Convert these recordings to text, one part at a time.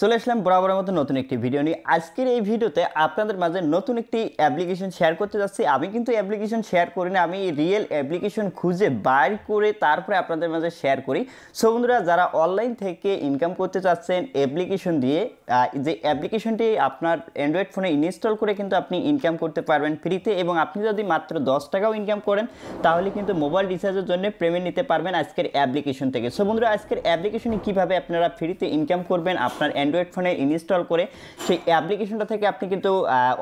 চলে আসলাম বরাবরের মতো নতুন একটি ভিডিও নিয়ে। আজকের এই ভিডিওতে আপনাদের মাঝে নতুন একটি অ্যাপ্লিকেশন শেয়ার করতে যাচ্ছি। আমি কিন্তু অ্যাপ্লিকেশন শেয়ার করি না, আমি রিয়েল অ্যাপ্লিকেশন খুঁজে বাইর করে তারপরে আপনাদের মাঝে শেয়ার করি। সো বন্ধুরা, যারা অনলাইন থেকে ইনকাম করতে চাচ্ছেন অ্যাপ্লিকেশন দিয়ে, যে অ্যাপ্লিকেশনটি আপনার অ্যান্ড্রয়েড ফোনে ইনস্টল করে কিন্তু আপনি ইনকাম করতে পারবেন ফ্রিতে, এবং আপনি যদি মাত্র 10 টাকাও ইনকাম করেন তাহলে কিন্তু মোবাইল রিচার্জের জন্য পেমেন্ট নিতে পারবেন আজকের অ্যাপ্লিকেশন থেকে। সো বন্ধুরা, আজকের অ্যাপ্লিকেশনে কীভাবে আপনারা ফ্রিতে ইনকাম করবেন আপনার অ্যান্ড্রয়েড ফোনে ইনস্টল করে, সেই অ্যাপ্লিকেশনটা থেকে আপনি কিন্তু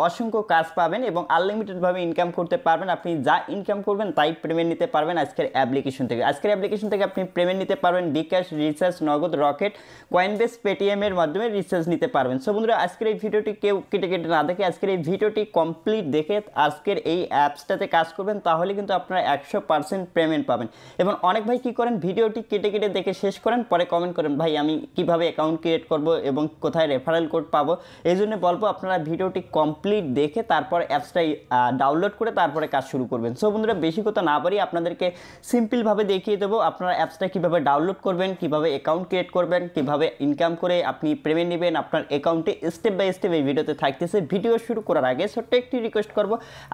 অসংখ্য কাজ পাবেন এবং আনলিমিটেডভাবে ইনকাম করতে পারবেন। আপনি যা ইনকাম করবেন তাই পেমেন্ট নিতে পারবেন আজকের অ্যাপ্লিকেশন থেকে। আজকের অ্যাপ্লিকেশন থেকে আপনি পেমেন্ট নিতে পারবেন বিকাশ, রিচার্জ, নগদ, রকেট, কয়েনবেস, পেটিএমের মাধ্যমে রিচার্জ নিতে পারবেন। সো বন্ধুরা, আজকের এই ভিডিওটি কেউ কেটে কেটে না দেখে আজকের এই ভিডিওটি কমপ্লিট দেখে আজকের এই অ্যাপসটাতে কাজ করবেন, তাহলে কিন্তু আপনারা 100% পেমেন্ট পাবেন। এবং অনেক ভাই কী করেন, ভিডিওটি কেটে কেটে দেখে শেষ করেন, পরে কমেন্ট করেন ভাই আমি কীভাবে অ্যাকাউন্ট ক্রিয়েট করব এবং কোথায় রেফারেল কোড পাবো। এই জন্য বলবো আপনারা ভিডিওটি কমপ্লিট দেখে তারপর অ্যাপসটাই ডাউনলোড করে তারপরে কাজ শুরু করবেন। সো বন্ধুরা, বেশি কথা না পারি আপনাদেরকে সিম্পলভাবে দেখিয়ে দেবো আপনারা অ্যাপসটা কীভাবে ডাউনলোড করবেন, কীভাবে অ্যাকাউন্ট ক্রিয়েট করবেন, কীভাবে ইনকাম করে আপনি পেমেন্ট নেবেন আপনার অ্যাকাউন্টে। স্টেপ বাই স্টেপ এই ভিডিওতে থাকতেছে। ভিডিও শুরু করার আগে ছোট্ট একটি রিকোয়েস্ট করব,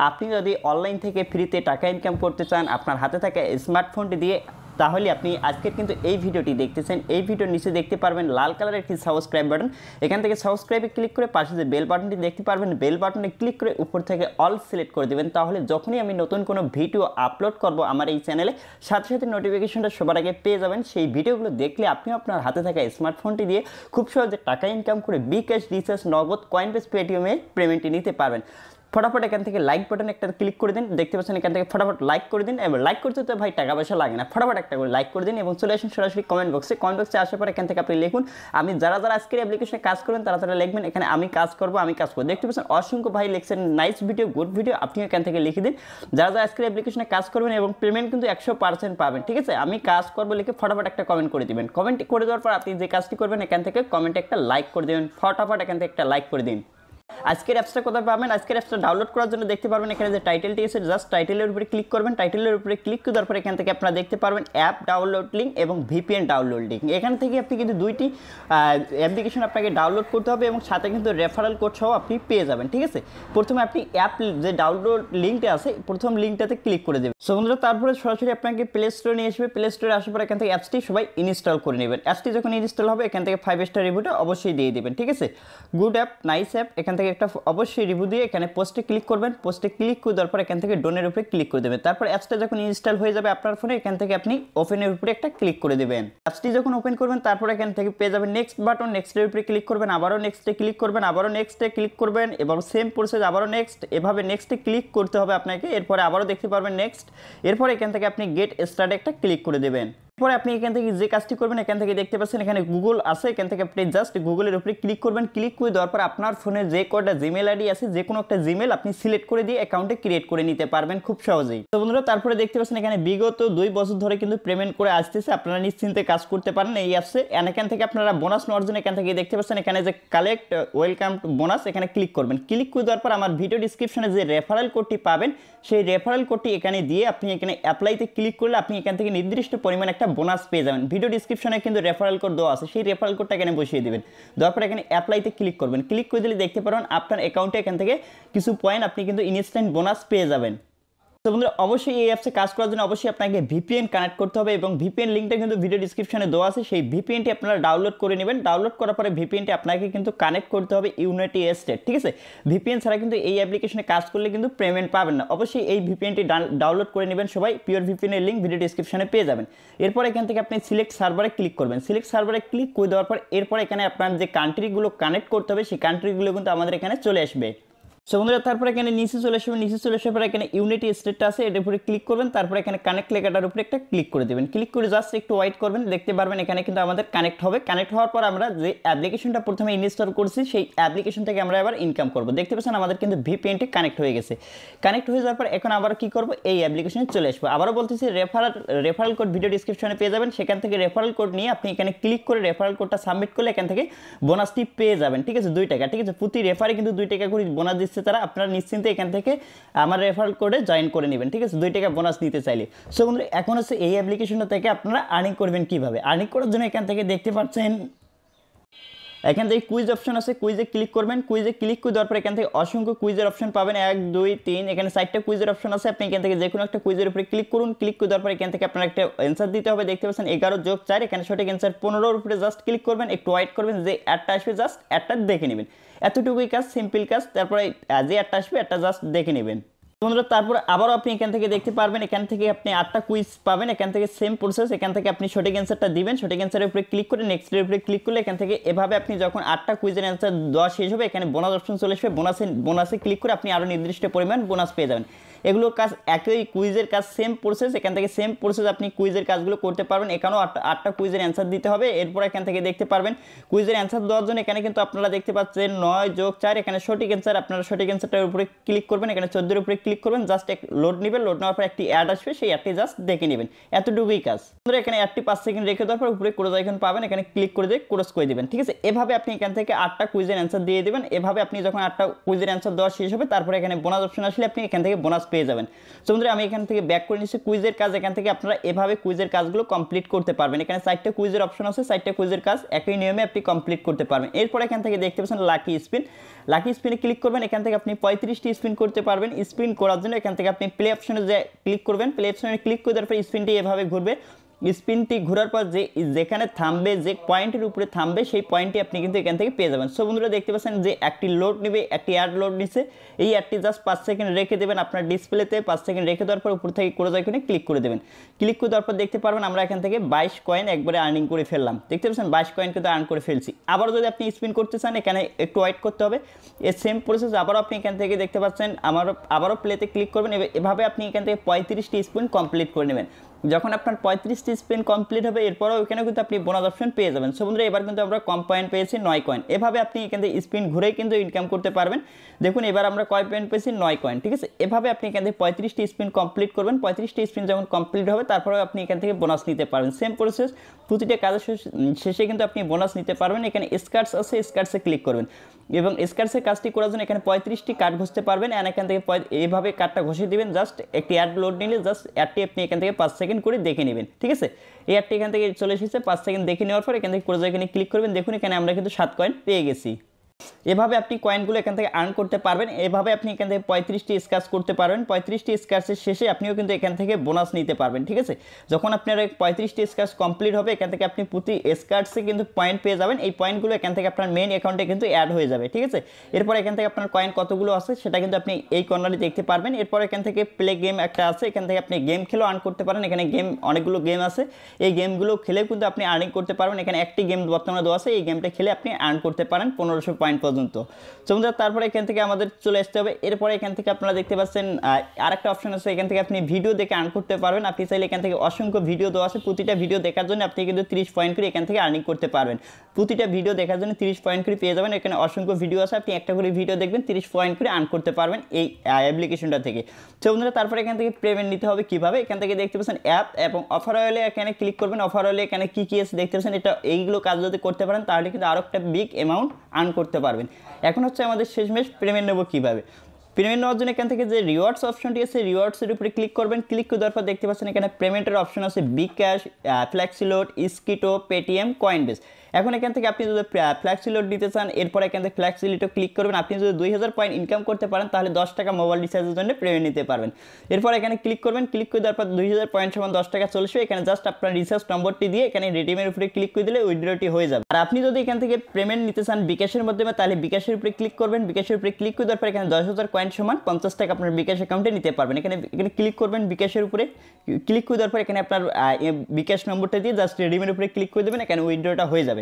আপনি যদি অনলাইন থেকে ফ্রিতে টাকা ইনকাম করতে চান আপনার হাতে থাকা স্মার্টফোনটি দিয়ে, তাহলে আপনি আজকের কিন্তু এই ভিডিওটি দেখতেছেন। এই ভিডিওর নিচে দেখতে পারবেন লাল কালারের একটি সাবস্ক্রাইব বাটন। এখান থেকে সাবস্ক্রাইবে ক্লিক করে পাশে যে বেল বাটনটি দেখতে পারবেন, বেল বাটনে ক্লিক করে উপর থেকে অল সিলেক্ট করে দেবেন। তাহলে যখনই আমি নতুন কোনো ভিডিও আপলোড করব আমার এই চ্যানেলে, সাথে সাথে নোটিফিকেশনটা সবার আগে পেয়ে যাবেন। সেই ভিডিওগুলো দেখলে আপনি আপনার হাতে থাকা স্মার্টফোনটি দিয়ে খুব সহজে টাকা ইনকাম করে বিকাশ, রিচার্জ, নগদ, কয়েনবেস, পেটিএমে পেমেন্টটি নিতে পারবেন। ফটাফট এখান থেকে লাইক বাটন একটা ক্লিক করে দিন, দেখতে পাচ্ছেন এখান থেকে ফটাফট লাইক করে দিন। এবার লাইক করতে তো ভাই টাকা পয়সা লাগে না, ফটাফট একটা করে লাইক করে দিন এবং চলে আসুন সরাসরি কমেন্ট বক্সে। কমেন্ট বক্সে আসার পর এখান থেকে আপনি লিখুন আমি যারা আজকের অ্যাপ্লিকেশনে কাজ করবেন তারা লিখবেন এখানে আমি কাজ করবো, আমি কাজ করবো। দেখতে পাচ্ছেন অসংখ্য ভাই লিখছেন নাইস ভিডিও, গুড ভিডিও, আপনি এখান থেকে লিখে দিন যারা আজকের অ্যাপ্লিকেশনে কাজ করবেন এবং পেমেন্ট কিন্তু 100% পাবেন। ঠিক আছে, আমি কাজ করবো লিখে ফটাফট একটা কমেন্ট করে দিবেন। কমেন্ট করে দেওয়ার পর আপনি যে কাজটি করবেন এখান থেকে কমেন্টে একটা লাইক করে দেবেন, ফটাফট এখান থেকে একটা লাইক করে দিন। আজকের অ্যাপসটা কোথায় পাবেন, আজকের অ্যাপসটা ডাউনলোড করার জন্য দেখতে পারবেন এখানে যে টাইটেলটি আছে, জাস্ট টাইটেলের উপরে ক্লিক করবেন। টাইটেলের উপরে ক্লিক করার পর এখান থেকে আপনারা দেখতে পারবেন অ্যাপ ডাউনলোড লিঙ্ক এবং ভিপিএন ডাউনলোড লিঙ্ক। এখান থেকে আপনি কিন্তু দুইটি অ্যাপ্লিকেশন আপনাকে ডাউনলোড করতে হবে এবং সাথে কিন্তু রেফারেল কোড সহ আপনি পেয়ে যাবেন। ঠিক আছে, প্রথমে আপনি অ্যাপ যে ডাউনলোড লিঙ্কটা আছে প্রথম লিঙ্কটাতে ক্লিক করে দেবেন। সো বন্ধুরা, তারপরে সরাসরি আপনাকে প্লে স্টোরে নিয়ে আসবে। প্লে স্টোরে আসার পর এখান থেকে অ্যাপসটি সবাই ইনস্টল করে নেবেন। অ্যাপসটি যখন ইনস্টল হবে এখান থেকে 5 স্টার রিভিউটা অবশ্যই দিয়ে দেবেন। ঠিক আছে, গুড অ্যাপ, নাইস অ্যাপ, এখান থেকে একটা অবশ্যই রিভিউ দিয়ে এখানে পোস্টে ক্লিক করবেন। পোস্টে ক্লিক করে দেওয়ার পর এখান থেকে ডোনের উপরে ক্লিক করে দেবেন। তারপর অ্যাপসটা যখন ইনস্টল হয়ে যাবে আপনার ফোনে এখান থেকে আপনি ওপেনের উপরে একটা ক্লিক করে দেবেন। অ্যাপসটি যখন ওপেন করবেন তারপর এখান থেকে পেয়ে যাবেন নেক্সট বাটন, নেক্সটের উপরে ক্লিক করবেন, আবারও নেক্সটে ক্লিক করবেন, আবারও নেক্সটে ক্লিক করবেন এবং সেম প্রসেস আবারও নেক্সট, এভাবে নেক্সটে ক্লিক করতে হবে আপনাকে। এরপরে আবারও দেখতে পারবেন নেক্সট, এরপর এখান থেকে আপনি গেট স্টার্টে একটা ক্লিক করে দেবেন। এরপরে আপনি এখান থেকে যে কাজটি করবেন এখান থেকে দেখতে পাচ্ছেন এখানে গুগল আছে, এখান থেকে আপনি জাস্ট গুগলের উপরে ক্লিক করবেন। ক্লিক করে দেওয়ার পর আপনার ফোনে যে কয়টা জিমেল আইডি আছে যে কোনো একটা জিমেল আপনি সিলেক্ট করে দিয়ে অ্যাকাউন্টে ক্রিয়েট করে নিতে পারবেন খুব সহজেই। তো বন্ধুরা, তারপরে দেখতে পাচ্ছেন এখানে বিগত 2 বছর ধরে কিন্তু পেমেন্ট করে আসতেছে, আপনারা নিশ্চিন্তে কাজ করতে পারেন এই অ্যাপসে। এখান থেকে আপনারা বোনাস নেওয়ার জন্য এখান থেকে দেখতে পাচ্ছেন এখানে যে কালেক্ট ওয়েলকাম বোনাস, এখানে ক্লিক করবেন। ক্লিক করে দেওয়ার পর আমার ভিডিও ডিসক্রিপশনে যে রেফারেল কোডটি পাবেন সেই রেফারেল কোডটি এখানে দিয়ে আপনি এখানে অ্যাপ্লাইতে ক্লিক করলে আপনি এখান থেকে নির্দিষ্ট পরিমাণ একটা বোনাস পেয়ে যাবেন। ভিডিও ডিসক্রিপশনে কিন্তু রেফারেল কোড দেওয়া আছে, সেই রেফারেল কোডটা এখানে বসিয়ে দেবেন। দেওয়ার পর এখানে অ্যাপ্লাইতে ক্লিক করবেন। ক্লিক করে দিলে দেখতে পারেন আপনার অ্যাকাউন্টে এখান থেকে কিছু পয়েন্ট আপনি কিন্তু ইনস্ট্যান্ট বোনাস পেয়ে যাবেন। তো বন্ধুরা, অবশ্যই এই অ্যাপসে কাজ করার জন্য অবশ্যই আপনাকে ভিপিএন কানেক্ট করতে হবে এবং ভিপিএন লিঙ্কটা কিন্তু ভিডিও ডিসক্রিপশনে দেওয়া আছে, সেই ভিপিএনটি আপনারা ডাউনলোড করে নেবেন। ডাউনলোড করার পরে ভিপিএনটি আপনাকে কিন্তু কানেক্ট করতে হবে ইউনাইটেড স্টেট। ঠিক আছে, ভিপিএন ছাড়া কিন্তু এই অ্যাপ্লিকেশনে কাজ করলে কিন্তু পেমেন্ট পাবেন না। অবশ্যই এই ভিপিএনটি ডাউনলোড করে নেবেন সবাই, পিওর ভিপিএনের লিঙ্ক ভিডিও ডিসক্রিপশনে পেয়ে যাবেন। এরপর এখান থেকে আপনি সিলেক্ট সার্ভারে ক্লিক করবেন। সিলেক্ট সার্ভারে ক্লিক করে দেওয়ার পর এরপর এখানে আপনার যে কান্ট্রিগুলো কানেক্ট করতে হবে সেই কান্ট্রিগুলো কিন্তু আমাদের এখানে চলে আসবে। সো বন্ধুরা, তারপরে এখানে নিচে চলে আসবে, নিচে চলে আসার পরে এখানে ইউনাইটেড স্টেটটা আছে এটার উপরে ক্লিক করবেন। তারপরে এখানে কানেক্ট লেখাটার উপরে একটা ক্লিক করে দেবেন। ক্লিক করে জাস্ট একটু ওয়েট করবেন, দেখতে পারবেন এখানে কিন্তু আমাদের কানেক্ট হবে। কানেক্ট হওয়ার পর আমরা যে অ্যাপ্লিকেশনটা প্রথমে ইনস্টল করছি সেই অ্যাপ্লিকেশন থেকে আমরা এবার ইনকাম করব। দেখতে পাচ্ছেন আমাদের কিন্তু ভিপিএনটি কানেক্ট হয়ে গেছে। কানেক্ট হয়ে যাওয়ার পর এখন আবার কি করব, এই অ্যাপ্লিকেশনে চলে আসবো। আবারও বলতেছি রেফারেল কোড ভিডিও ডিসক্রিপশনে পেয়ে যাবেন, সেখান থেকে রেফারেল কোড নিয়ে আপনি এখানে ক্লিক করে রেফারেল কোডটা সাবমিট করলে এখান থেকে বোনাসটি পেয়ে যাবেন। ঠিক আছে, 2 টাকা। ঠিক আছে, প্রতি রেফারে কিন্তু 2 টাকা করে বোনাস দিচ্ছে তারা, আপনারা নিশ্চিন্তে এখান থেকে আমার রেফারেল কোডে জয়েন করে নেবেন। ঠিক আছে, 2 টাকা বোনাস নিতে চাইলে। সো বন্ধুরা, এখন হচ্ছে এই অ্যাপ্লিকেশনটা থেকে আপনারা আর্নিং করবেন কিভাবে। আর্নিং করার জন্য এখান থেকে দেখতে পাচ্ছেন এখান থেকে কুইজ অপশন আছে, কুইজে ক্লিক করবেন। কুইজে ক্লিক করে দেওয়ার পর এখান থেকে অসংখ্য কুইজের অপশন পাবেন, 1 2 3 এখানে 4টা কুইজের অপশন আছে। আপনি এখান থেকে যে কোনো একটা কুইজের উপরে ক্লিক করুন। ক্লিক করে দেওয়ার পর এখান থেকে আপনার একটা অ্যান্সার দিতে হবে। দেখতে পাচ্ছেন 11 যোগ 4, এখানে সঠিক অ্যান্সার 15 এর উপরে জাস্ট ক্লিক করবেন, একটু ওয়েট করবেন, যে অ্যাডটা আসবে জাস্ট অ্যাডটা দেখে নেবেন। এতটুকুই কাজ, সিম্পল কাজ। তারপরে যে অ্যাডটা আসবে অ্যাডটা জাস্ট দেখে নেবেন বন্ধুরা। তারপর আবারও আপনি এখান থেকে দেখতে পারবেন, এখান থেকে আপনি 8টা কুইজ পাবেন। এখান থেকে সেম প্রসেস, এখান থেকে আপনি সঠিক অ্যান্সারটা দিবেন। সঠিক অ্যান্সারের উপরে ক্লিক করে নেক্সটের উপরে ক্লিক করলে এখান থেকে এভাবে আপনি যখন 8টা কুইজের অ্যান্সার দেওয়া শেষ হবে, এখানে বোনাস অপশন চলে আসবে। বোনাসে ক্লিক করে আপনি আরও নির্দিষ্ট পরিমাণ বোনাস পেয়ে যাবেন। এগুলোর কাজ একই, কুইজের কাজ সেম প্রসেস। এখান থেকে সেম প্রসেস আপনি কুইজের কাজগুলো করতে পারবেন। এখানেও 8টা কুইজের অ্যান্সার দিতে হবে। এরপর এখান থেকে দেখতে পারবেন কুইজের অ্যান্সার দেওয়ার জন্য এখানে কিন্তু আপনারা দেখতে পাচ্ছেন 9 যোগ 4, এখানে সঠিক অ্যান্সার। আপনারা সঠিক অ্যান্সারটার উপরে ক্লিক করবেন, এখানে 14 এর উপরে ক্লিক করবেন, জাস্ট লোড নেবেন। লোড নেওয়ার পর একটি অ্যাড আসবে, সেই অ্যাডটি জাস্ট দেখে নেবেন। এতটুকুই কাজ। এখানে অ্যাডটি 5 সেকেন্ড রেখে দেওয়ার পর উপরে ক্লোজ আইকন পাবেন, এখানে ক্লিক করে দিয়ে ক্লোজ করে দেবেন। ঠিক আছে, এভাবে আপনি এখান থেকে 8টা কুইজের অ্যান্সার দিয়ে দেবেন। এভাবে আপনি যখন 8টা কুইজের অ্যান্সার দেওয়া শেষ হবে, তারপরে এখানে বোনাস অপশন আসলে আপনি এখান থেকে বোনাস পেয়ে যাবেন। তো বন্ধুরা আমি এখান থেকে ব্যাক করে নিচ্ছি কুইজের কাজ। এখান থেকে আপনারা এভাবে কুইজের কাজগুলো কমপ্লিট করতে পারবেন। এখানে 4টা কুইজের অপশন আছে, 4টা কুইজের কাজ একই নিয়মে আপনি কমপ্লিট করতে পারবেন। এরপর এখান থেকে দেখতে পাচ্ছেন লাকি স্পিন। লাকি স্পিনে ক্লিক করবেন, এখান থেকে আপনি 35টি স্পিন করতে পারবেন। স্পিন করার জন্য এখান থেকে আপনি প্লে অপশনে যে ক্লিক করবেন, প্লে অপশনে ক্লিক করে দেওয়ার পর স্পিনটি এভাবে ঘুরবে। স্পিনটি ঘোরার পর যেখানে থামবে, যে পয়েন্টের উপরে থামবে, সেই পয়েন্টটি আপনি কিন্তু এখান থেকে পেয়ে যাবেন। সো বন্ধুরা দেখতে পাচ্ছেন যে একটি লোড নেবে, একটি অ্যাড লোড নিচ্ছে। এই অ্যাডটি জাস্ট 5 সেকেন্ড রেখে দেবেন আপনার ডিসপ্লেতে। 5 সেকেন্ড রেখে দেওয়ার পর উপর থেকে ক্লোজ আইকনে ক্লিক করে দেবেন। ক্লিক করে দেওয়ার পর দেখতে পারবেন আমরা এখান থেকে 22 কয়েন একবারে আর্নিং করে ফেললাম। দেখতে পাচ্ছেন 22 কয়েন কিন্তু আর্ন করে ফেলছি। আবারও যদি আপনি স্পিন করতে চান, এখানে একটু ওয়েট করতে হবে। এই সেম প্রসেস আবারও আপনি এখান থেকে দেখতে পাচ্ছেন আবারও প্লেতে ক্লিক করবেন। এভাবে আপনি এখান থেকে 35টি স্পিন কমপ্লিট করে নেবেন। যখন আপনার 35টি স্পিন কমপ্লিট হবে, এরপরও ওখানে কিন্তু আপনি বোনাস অপশন পেয়ে যাবেন। সো বন্ধুরা এবার কিন্তু আমরা কম পয়েন্ট পেয়েছি 9 কয়েন। এভাবে আপনি এখান থেকে স্পিন ঘুরেই কিন্তু ইনকাম করতে পারবেন। দেখুন এবার আমরা কয় পয়েন্ট পেয়েছি, 9 কয়েন। ঠিক আছে, এভাবে আপনি এখান থেকে 35টি স্পিন কমপ্লিট করবেন। 35টি স্পিন যখন কমপ্লিট হবে, তারপরে আপনি এখান থেকে বোনাস নিতে পারবেন। সেম প্রসেস, প্রতিটা কাজের শেষে কিন্তু আপনি বোনাস নিতে পারবেন। এখানে স্কার্টস আছে, স্কার্টসে ক্লিক করবেন এবং স্কার্টসের কাজটি করার জন্য এখানে 35টি কার্ড ঘষতে পারবেন। আর এখান থেকে এইভাবে কার্ডটা ঘষে দিবেন। জাস্ট একটি অ্যাড লোড নিলে জাস্ট অ্যাডটি আপনি এখান থেকে 5 সেকেন্ড করে দেখে নেবেন। ঠিক আছে, এই অ্যাডটি এখান থেকে চলে এসেছে। 5 সেকেন্ড দেখে নেওয়ার পর এখান থেকে ক্লোজ আইকনে ক্লিক করবেন। দেখুন এখানে আমরা কিন্তু 7 কয়েন পেয়ে গেছি। এভাবে আপনি কয়েনগুলো এখান থেকে আর্ন করতে পারবেন। এভাবে আপনি এখান থেকে 35টি স্ক্র্যাচ করতে পারবেন। 35টি স্ক্র্যাচের শেষে আপনিও কিন্তু এখান থেকে বোনাস নিতে পারবেন। ঠিক আছে, যখন আপনার 35টি স্ক্র্যাচ কমপ্লিট হবে, এখান থেকে আপনি প্রতি স্ক্র্যাচে কিন্তু পয়েন্ট পেয়ে যাবেন। এই পয়েন্টগুলো এখান থেকে আপনার মেইন অ্যাকাউন্টে কিন্তু অ্যাড হয়ে যাবে। ঠিক আছে, এরপর এখান থেকে আপনার কয়েন কতগুলো আছে সেটা কিন্তু আপনি এই কর্নারে দেখতে পারবেন। এরপর এখান থেকে প্লে গেম একটা আছে, এখান থেকে আপনি গেম খেলেও আর্ন করতে পারেন। এখানে গেম অনেকগুলো গেম আছে, এই গেমগুলো খেলেও কিন্তু আপনি আর্নিং করতে পারবেন। এখানে একটি গেম বর্তমানে দেওয়া আছে, এই গেমটা খেলে আপনি আর্ন করতে পারেন 1500 পয়েন্ট পর্যন্ত। তারপরে এখান থেকে আমাদের চলে আসতে হবে। এরপরে এখান থেকে আপনারা দেখতে পাচ্ছেন আরেকটা অপশন আছে, এখান থেকে আপনি ভিডিও দেখে আর্ন করতে পারবেন। আপনি চাইলে এখান থেকে অসংখ্য ভিডিও দেওয়া আছে, প্রতিটা ভিডিও দেখার জন্য আপনি কিন্তু 30 পয়েন্ট করে এখান থেকে আর্নিং করতে পারবেন। প্রতিটা ভিডিও দেখার জন্য 30 পয়েন্ট করে পেয়ে যাবেন। এখানে অসংখ্য ভিডিও আছে, আপনি একটা করে ভিডিও দেখবেন, 30 পয়েন্ট করে আর্ন করতে পারবেন এই অ্যাপ্লিকেশনটা থেকে। বন্ধুরা তারপরে এখান থেকে পেমেন্ট নিতে হবে কিভাবে, এখান থেকে দেখতে পাচ্ছেন অ্যাপ এবং অফার অয়েলে এখানে ক্লিক করবেন। অফার অয়েলে এখানে কি আছে দেখতে পাচ্ছেন। এইগুলো কাজ যদি করতে পারেন তাহলে কিন্তু আরও একটা বিগ অ্যামাউন্ট আর্ন করতে পারবেন। এখন হচ্ছে আমাদের শেষমেশ পেমেন্ট নেব কীভাবে। পেমেন্ট নেওয়ার জন্য এখান থেকে যে রিওয়ার্ডস অপশনটি আছে, রিওয়ার্ডসের উপরে ক্লিক করবেন। ক্লিক করে দেওয়ার পর দেখতে পাচ্ছেন এখানে পেমেন্টের অপশন আছে বিকাশ, ফ্লেক্সিলোড, স্কিটো, পেটিএম, কয়েনবেস। এখন এখান থেকে আপনি যদি ফ্লেক্সিলোড নিতে চান, এরপর এখান থেকে ফ্লেক্সিলিটো ক্লিক করবেন। আপনি যদি 2000 পয়েন্ট ইনকাম করতে পারেন তাহলে 10 টাকা মোবাইল রিচার্জের জন্য পেমেন্ট নিতে পারবেন। এরপর এখানে ক্লিক করবেন। ক্লিক করে দেওয়ার পর 2000 পয়েন্ট সমান 10 টাকা চলে আসবে। এখানে জাস্ট আপনার রিচার্জ নম্বরটি দিয়ে এখানে রিডিমের উপরে ক্লিক করে দিলে উইথড্রটি হয়ে যাবে। আর আপনি যদি এখান থেকে পেমেন্ট নিতে চান বিকাশের মাধ্যমে, তাহলে বিকাশের উপরে ক্লিক করবেন। বিকাশের উপরে ক্লিক করে দেওয়ার পর এখানে 10,000 কয়েন সমান 50 টাকা আপনার বিকাশ অ্যাকাউন্টে নিতে পারবেন। এখানে ক্লিক করবেন। বিকাশের উপরে ক্লিক করে দেওয়ার পর এখানে আপনার বিকাশ নম্বরটা দিয়ে জাস্ট রিডিমের উপরে ক্লিক করে দেবেন। এখানে উইথড্রটা হয়ে যাবে।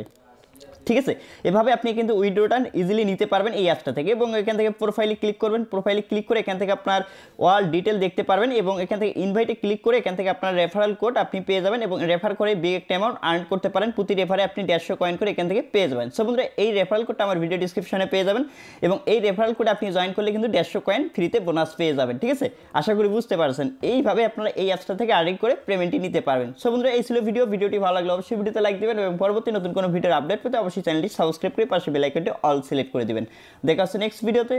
ঠিক আছে, এভাবে আপনি কিন্তু উইথড্রটা ইজিলি নিতে পারবেন এই অ্যাপটা থেকে। এবং এখান থেকে প্রোফাইলে ক্লিক করবেন। প্রোফাইলে ক্লিক করে এখান থেকে আপনার অল ডিটেল দেখতে পারবেন এবং এখান থেকে ইনভাইটে ক্লিক করে এখান থেকে আপনার রেফারেল কোড আপনি পেয়ে যাবেন এবং রেফার করে বিগ একটা অ্যামাউন্ট আর্ন করতে পারেন। প্রতি রেফারে আপনি 150 কয়েন করে এখান থেকে পেয়ে যাবেন। সো বন্ধুরা এই রেফারেল কোডটা আমার ভিডিও ডিসক্রিপশনে পেয়ে যাবেন এবং এই রেফারেল কোড আপনি জয়েন করলে কিন্তু 150 কয়েন ফ্রিতে বোনাস পেয়ে যাবেন। ঠিক আছে, আশা করি বুঝতে পারছেন। এইভাবে আপনারা এই অ্যাপসটা থেকে আর্নিং করে পেমেন্টটি নিতে পারবেন। সো বন্ধুরা এই ছিল ভিডিওটি ভালো লাগলে অবশ্যই ভিডিওতে লাইক দিবেন এবং পরবর্তী নতুন কোনো ভিডিওর আপডেট পেতে অবশ্যই চ্যানেলটি সাবস্ক্রাইব করে পাশে বেল আইকনটি অল সিলেক্ট করে দিবেন। দেখা হচ্ছে নেক্সট ভিডিওতে।